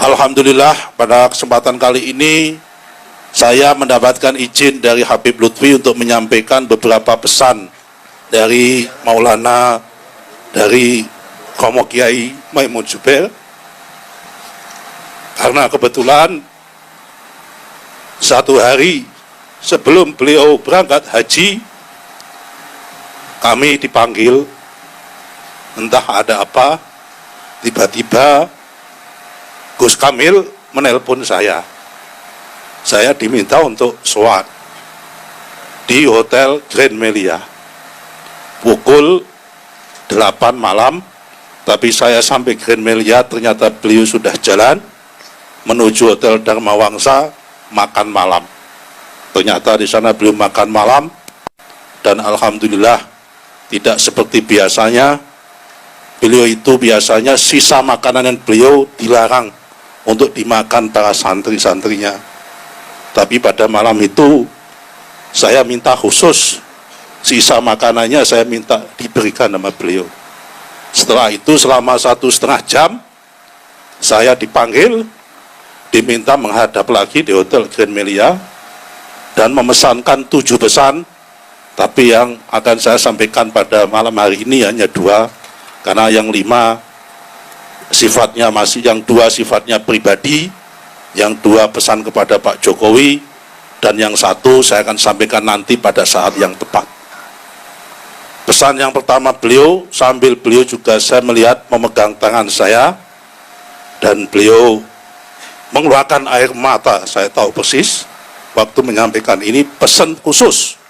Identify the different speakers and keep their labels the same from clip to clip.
Speaker 1: Alhamdulillah pada kesempatan kali ini saya mendapatkan izin dari Habib Lutfi untuk menyampaikan beberapa pesan dari Maulana, dari Romo Kiai Maimun Zubair. Karena kebetulan satu hari sebelum beliau berangkat haji, kami dipanggil, entah ada apa, tiba-tiba Gus Kamil menelpon saya. Saya diminta untuk sholat di Hotel Grand Melia pukul 8 malam, tapi saya sampai Grand Melia ternyata beliau sudah jalan menuju Hotel Dharma Wangsa makan malam. Ternyata di sana beliau makan malam, dan alhamdulillah tidak seperti biasanya. Beliau itu biasanya sisa makanan beliau dilarang untuk dimakan para santri-santrinya. Tapi pada malam itu saya minta khusus sisa makanannya saya minta diberikan sama beliau. Setelah itu selama 1,5 jam saya dipanggil, diminta menghadap lagi di Hotel Grand Melia dan memesankan 7 pesan. Tapi yang akan saya sampaikan pada malam hari ini hanya 2, karena yang 5 sifatnya masih, yang 2 sifatnya pribadi, yang 2 pesan kepada Pak Jokowi, dan yang 1 saya akan sampaikan nanti pada saat yang tepat. Pesan yang pertama beliau, sambil beliau juga saya melihat memegang tangan saya, dan beliau mengeluarkan air mata, saya tahu persis waktu menyampaikan ini. Pesan khusus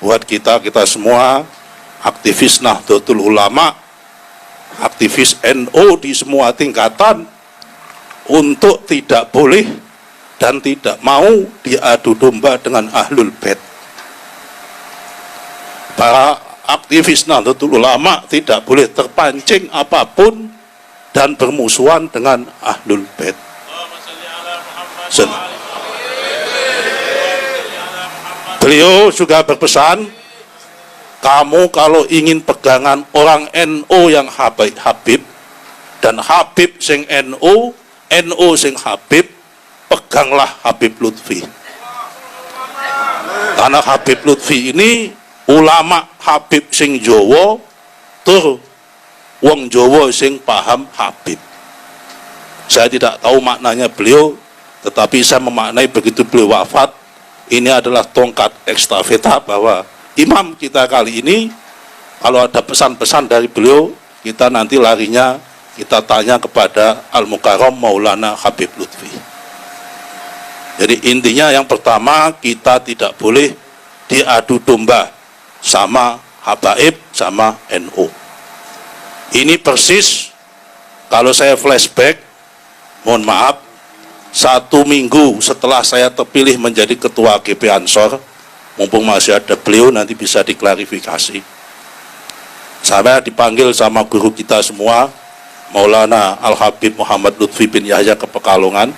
Speaker 1: buat kita semua, aktivis Nahdlatul Ulama, aktivis NU di semua tingkatan, untuk tidak boleh dan tidak mau diadu domba dengan Ahlul Bait. Para aktivis Nahdlatul Ulama tidak boleh terpancing apapun dan bermusuhan dengan Ahlul Bait. Beliau juga berpesan, kamu kalau ingin pegangan orang NU yang Habib dan Habib sing NU, NU sing Habib, peganglah Habib Lutfi. Karena Habib Lutfi ini ulama Habib sing Jawa, tur wong Jawa sing paham Habib. Saya tidak tahu maknanya beliau, tetapi saya memaknai begitu beliau wafat, ini adalah tongkat estafeta bahwa imam kita kali ini, kalau ada pesan-pesan dari beliau, kita nanti larinya kita tanya kepada Al-Mukarram Maulana Habib Lutfi. Jadi intinya yang pertama, kita tidak boleh diadu domba sama Habaib sama NU. Ini persis, kalau saya flashback, mohon maaf, 1 minggu setelah saya terpilih menjadi ketua GP Ansor, mumpung masih ada beliau, nanti bisa diklarifikasi. Saya dipanggil sama guru kita semua, Maulana Al-Habib Muhammad Lutfi bin Yahya ke Pekalongan.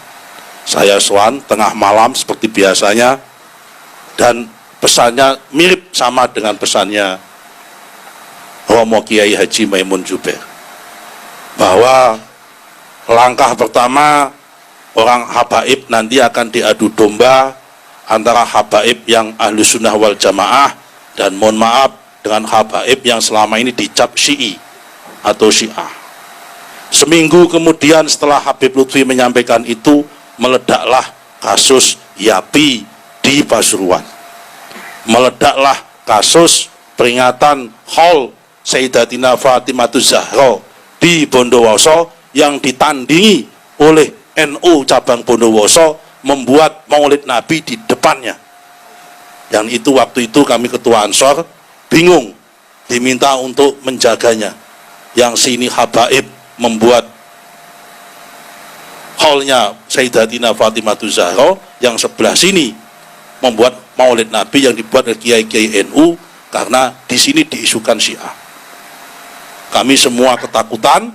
Speaker 1: Saya sowan tengah malam seperti biasanya, dan pesannya mirip sama dengan pesannya Romo Kiai Haji Maimun Zubair, bahwa langkah pertama orang Habaib nanti akan diadu domba antara Habaib yang Ahlu Sunnah wal Jamaah dan mohon maaf dengan Habaib yang selama ini dicap Syi'i atau Syiah. Seminggu kemudian setelah Habib Lutfi menyampaikan itu, meledaklah kasus Yapi di Pasuruan. Meledaklah kasus peringatan Haul Sayyidatina Fatimahuz Zahra di Bondowoso yang ditandingi oleh NU cabang Bondowoso membuat Maulid Nabi di depannya. Yang itu waktu itu kami ketua Ansor bingung, diminta untuk menjaganya. Yang sini Habaib membuat hallnya Sayyidatina Fatimahuz Zahra, yang sebelah sini membuat Maulid Nabi yang dibuat oleh kiai-kiai NU, karena di sini diisukan Syiah. Kami semua ketakutan,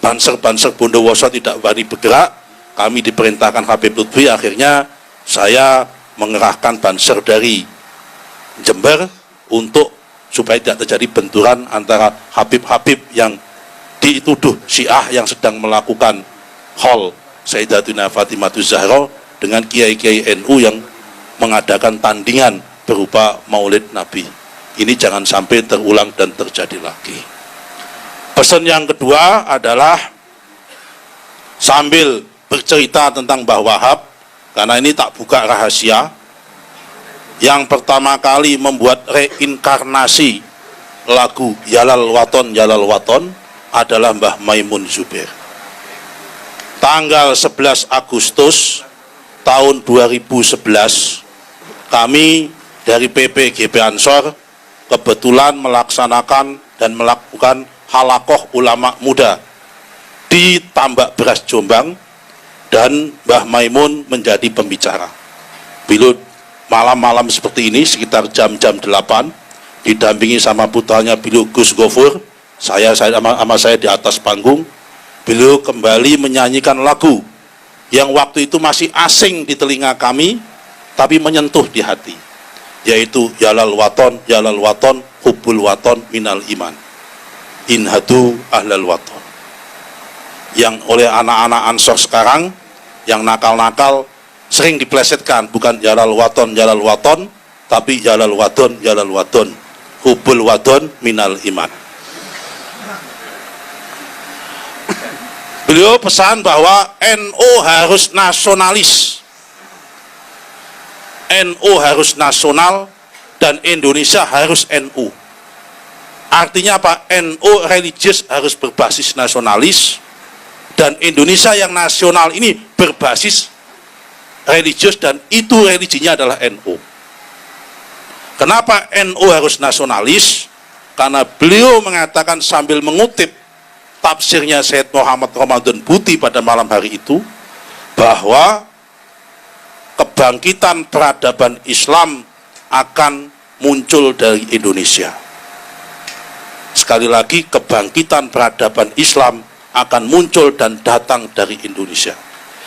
Speaker 1: banser-banser Bondowoso tidak berani bergerak. Kami diperintahkan Habib Lutfi, akhirnya saya mengerahkan banser dari Jember untuk supaya tidak terjadi benturan antara Habib-Habib yang dituduh Syiah yang sedang melakukan haul Sayyidatina Fatimah Zahra dengan kiai-kiai NU yang mengadakan tandingan berupa maulid Nabi. Ini jangan sampai terulang dan terjadi lagi. Pesan yang kedua adalah sambil bercerita tentang Mbah Wahab, karena ini tak buka rahasia, yang pertama kali membuat reinkarnasi lagu Yalal Waton Yalal Waton adalah Mbah Maimun Zubair. Tanggal 11 Agustus tahun 2011 kami dari PPGP Ansor kebetulan melaksanakan dan melakukan halakoh ulama muda di Tambak Beras Jombang, dan Mbah Maimun menjadi pembicara. Bila malam-malam seperti ini sekitar jam-jam 8 didampingi sama putranya beliau Gus Gofur, saya sama saya di atas panggung, beliau kembali menyanyikan lagu yang waktu itu masih asing di telinga kami tapi menyentuh di hati, yaitu Yalal Waton Hubbul Waton Minal Iman, Inhadu Ahlal Waton, yang oleh anak-anak Ansor sekarang yang nakal-nakal sering diplesetkan, bukan Yalal Waton tapi Yalal Waton Hubbul Waton Minal Iman. Beliau pesan bahwa NU harus nasionalis, NU harus nasional, dan Indonesia harus NU. Artinya apa? NU religius harus berbasis nasionalis, dan Indonesia yang nasional ini berbasis religius, dan itu religinya adalah NU. Kenapa NU harus nasionalis? Karena beliau mengatakan sambil mengutip tafsirnya Syed Muhammad Ramadan Buti pada malam hari itu, bahwa kebangkitan peradaban Islam akan muncul dari Indonesia. Sekali lagi, kebangkitan peradaban Islam akan muncul dan datang dari Indonesia,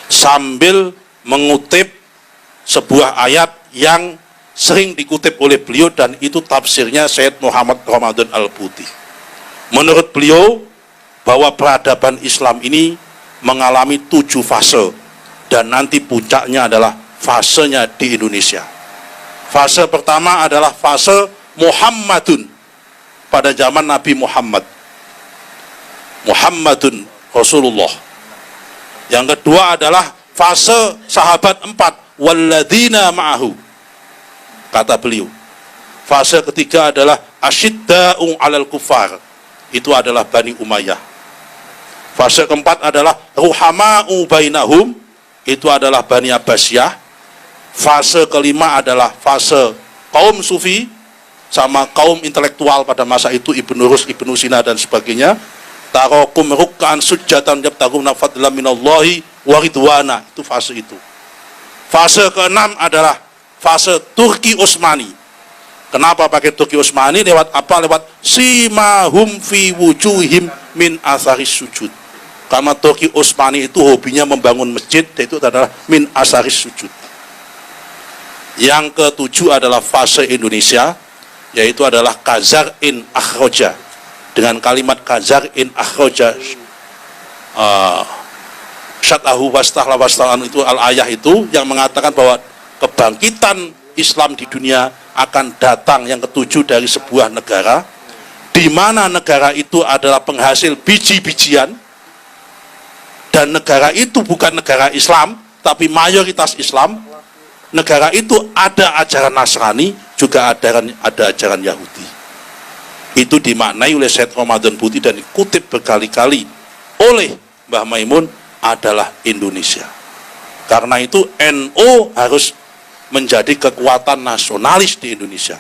Speaker 1: sambil mengutip sebuah ayat yang sering dikutip oleh beliau, dan itu tafsirnya Syed Muhammad Ramadan Al-Buti. Menurut beliau, bahwa peradaban Islam ini mengalami 7 fase, dan nanti puncaknya adalah fasenya di Indonesia. Fase pertama adalah fase Muhammadun, pada zaman Nabi Muhammadun Rasulullah. Yang kedua adalah fase sahabat 4, walladzina ma'ahu, kata beliau. Fase ketiga adalah asyidda'u 'alal kufar, itu adalah Bani Umayyah. Fase keempat adalah ruhama'u bainahum, itu adalah Bani Abbasiyah. Fase kelima adalah fase kaum sufi sama kaum intelektual pada masa itu, Ibnu Rus, Ibnu Sina dan sebagainya. Tarakum ruk'an sujjatan yabtaguna fadlan minallahi wa ridwana, itu fase itu. Fase keenam adalah fase Turki Utsmani. Kenapa pakai Turki Utsmani? Lewat apa? Lewat simahum fi wujuhim min atharis sujud. Karena Turki Utsmani itu hobinya membangun masjid, itu adalah min atharis sujud. Yang ketujuh adalah fase Indonesia, yaitu adalah Kazar in Akhroja, dengan kalimat Kazar in Akhroja syat'ahu wastahla wastahan, itu al-ayah itu yang mengatakan bahwa kebangkitan Islam di dunia akan datang yang ketujuh dari sebuah negara, di mana negara itu adalah penghasil biji-bijian, dan negara itu bukan negara Islam tapi mayoritas Islam. Negara itu ada ajaran Nasrani, juga ada ajaran Yahudi. Itu dimaknai oleh Syed Ramadan Buti dan dikutip berkali-kali oleh Mbah Maimun adalah Indonesia. Karena itu NU harus menjadi kekuatan nasionalis di Indonesia.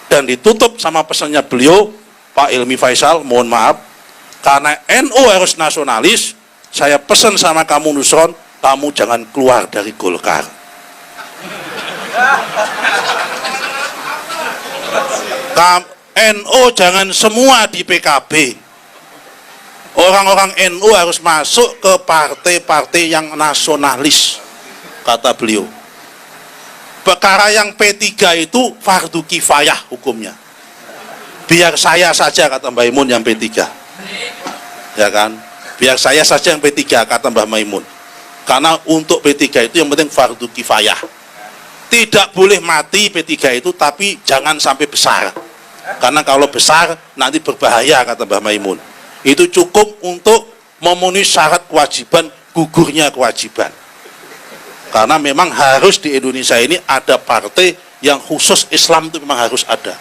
Speaker 1: Dan ditutup sama pesannya beliau, Pak Ilmi Faisal, mohon maaf, karena NU harus nasionalis, saya pesan sama kamu Nusron, kamu jangan keluar dari Golkar. NU jangan semua di PKB. Orang-orang NU harus masuk ke partai-partai yang nasionalis, kata beliau. Perkara yang P3 itu fardu kifayah hukumnya. Biar saya saja, kata Mbah Maimun, yang P3. Ya kan? Biar saya saja yang P3, kata Mbah Maimun. Karena untuk P3 itu yang penting fardu kifayah. Tidak boleh mati P3 itu, tapi jangan sampai besar. Karena kalau besar nanti berbahaya, kata Mbah Maimun. Itu cukup untuk memenuhi syarat kewajiban, gugurnya kewajiban. Karena memang harus di Indonesia ini ada partai yang khusus Islam, itu memang harus ada.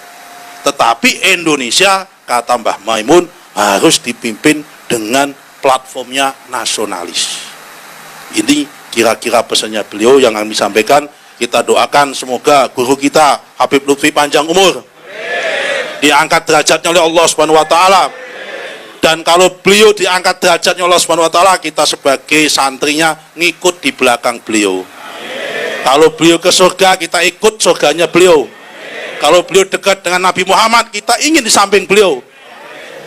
Speaker 1: Tetapi Indonesia, kata Mbah Maimun, harus dipimpin dengan platformnya nasionalis. Ini kira-kira pesannya beliau yang kami sampaikan. Kita doakan semoga guru kita Habib Lutfi panjang umur, diangkat derajatnya oleh Allah Subhanahu wa taala. Dan kalau beliau diangkat derajatnya Allah Subhanahu wa taala, kita sebagai santrinya ngikut di belakang beliau. Kalau beliau ke surga, kita ikut surganya beliau. Kalau beliau dekat dengan Nabi Muhammad, kita ingin di samping beliau.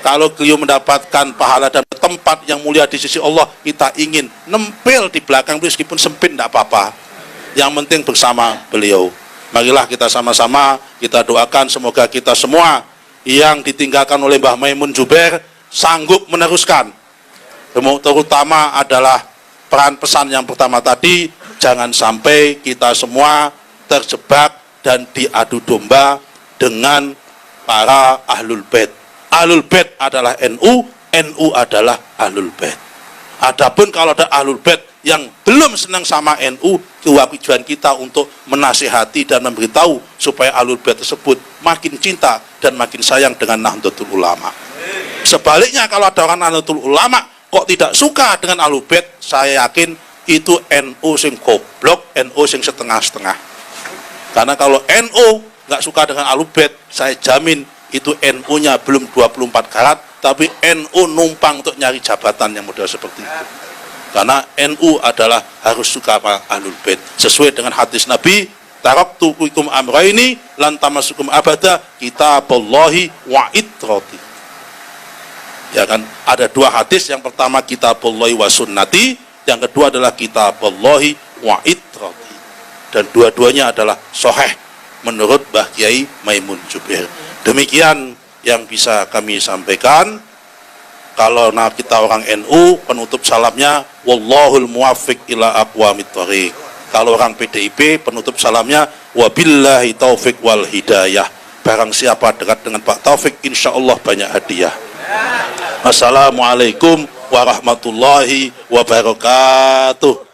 Speaker 1: Kalau beliau mendapatkan pahala dan tempat yang mulia di sisi Allah, kita ingin nempel di belakang beliau, meskipun sempit tidak apa-apa. Yang penting bersama beliau. Marilah kita sama-sama kita doakan semoga kita semua yang ditinggalkan oleh Mbah Maimun Zubair sanggup meneruskan. Terutama adalah peran pesan yang pertama tadi, jangan sampai kita semua terjebak dan diadu domba dengan para ahlul bait. Ahlul bait adalah NU, NU adalah ahlul bait. Adapun kalau ada ahlul bait yang belum senang sama NU, kewajiban kita untuk menasihati dan memberitahu supaya ahlul bait tersebut makin cinta dan makin sayang dengan Nahdlatul Ulama. Sebaliknya kalau ada orang Nahdlatul Ulama kok tidak suka dengan ahlul bait, saya yakin itu NU sing goblok, NU sing setengah-setengah. Karena kalau NU nggak suka dengan ahlul bait, saya jamin itu NU-nya belum 24 karat, tapi NU numpang untuk nyari jabatan yang model seperti itu. Karena NU adalah harus suka sama ahlul bait sesuai dengan hadis Nabi, taraktu fikum amraini lan tamassukum abada, kitaballahi wa itrati. Ya kan, ada dua hadis, yang pertama kitaballahi wa sunnati, yang kedua adalah kitaballahi wa itrati. Dan dua-duanya adalah sahih menurut Mbah Kiai Maimun Zubair. Demikian yang bisa kami sampaikan. Kalau kita orang NU, penutup salamnya wallahul muwaffiq ila aqwamit thoriq. Kalau orang PDIP, penutup salamnya wabillahi taufik wal hidayah. Barang siapa dekat dengan Pak Taufik, insya Allah banyak hadiah. Assalamualaikum warahmatullahi wabarakatuh.